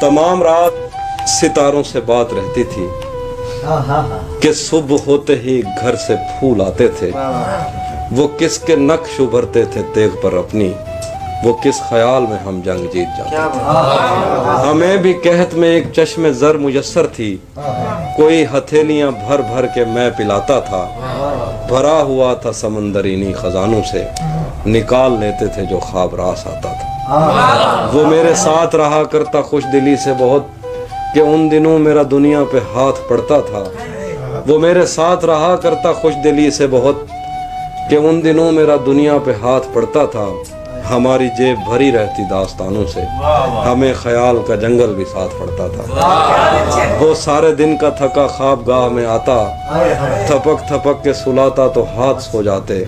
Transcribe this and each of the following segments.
तमाम रात सितारों से बात रहती थी कि सुबह होते ही घर से फूल आते थे। वो किसके नक्श उभरते थे तेग पर अपनी, वो किस ख्याल में हम जंग जीत जाते। हमें भी कहत में एक चश्मे जर मुयस्सर थी, कोई हथेलियां भर भर के मैं पिलाता था। भरा हुआ था समंदरीनी खजानों से, निकाल लेते थे जो ख्वाब रास आता था। वो मेरे साथ रहा करता खुश दिली से बहुत, कि उन दिनों मेरा दुनिया पे हाथ पड़ता था। वो मेरे साथ रहा करता खुश दिली से बहुत, कि उन दिनों मेरा दुनिया पे हाथ पड़ता था। हमारी जेब भरी रहती दास्तानों से, हमें ख्याल का जंगल भी साथ पड़ता था। वो सारे दिन का थका ख्वाब गाह में आता, थपक थपक के सुलाता तो हाथ सो जाते।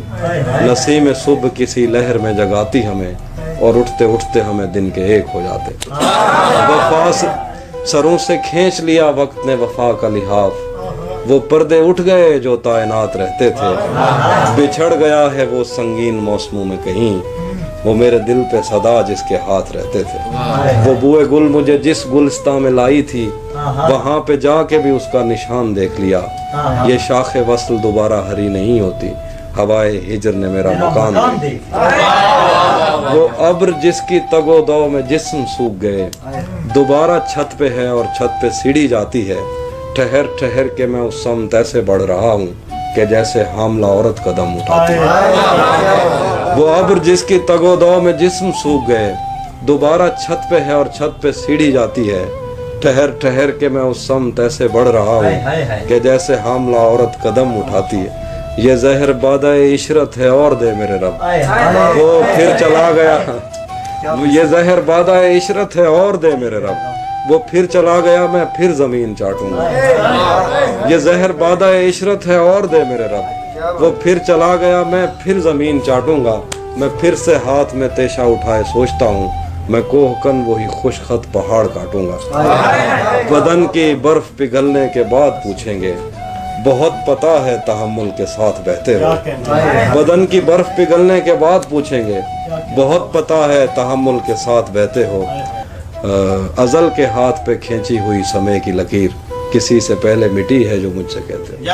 नसीम सुबह किसी लहर में जगाती हमें, और उठते उठते हमें दिन के एक हो जाते। वफा सरों से खींच लिया वक्त ने वफा का लिहाफ, वो पर्दे उठ गए जो तायनात रहते थे। बिछड़ गया है वो संगीन मौसमों में कहीं, वो मेरे दिल पे सदा जिसके हाथ रहते थे। वो बुए गुल मुझे जिस गुलस्ता में लाई थी, वहां पे जाके भी उसका निशान देख लिया। ये शाखे वस्ल दोबारा हरी नहीं होती, हवाए हिजर ने मेरा मकान वो अब्र जिसकी तगोदो में जिस्म सूख गए, दोबारा छत पे है और छत पे सीढ़ी जाती है। ठहर ठहर के मैं उस समत ऐसे बढ़ रहा हूँ कि जैसे हामला औरत कदम उठाती है। वो अब्र जिसकी तगोदो में जिस्म सूख गए, दोबारा छत पे है और छत पे सीढ़ी जाती है। ठहर ठहर के मैं उस समत ऐसे बढ़ रहा हूँ कि जैसे हामला औरत कदम उठाती है। ये जहर बादाए इशरत है और दे मेरे रब, वो फिर चला गया। ये जहर बादाए इशरत है और दे मेरे रब, वो फिर चला गया मैं फिर जमीन चाटूंगा। ये जहर बादाए इशरत है और दे मेरे रब, वो फिर चला गया मैं फिर जमीन चाटूंगा। मैं फिर से हाथ में तेशा उठाए सोचता हूँ, मैं कोहकन वही खुशखत पहाड़ काटूंगा। बदन की बर्फ पिघलने के बाद पूछेंगे, बहुत पता है तहम्मुल के साथ बहते हो। बदन की बर्फ पिघलने के बाद पूछेंगे, बहुत पता है तहम्मुल के साथ बहते हो। अजल के हाथ पे खींची हुई समय की लकीर किसी से पहले मिटी है जो मुझसे कहते हो।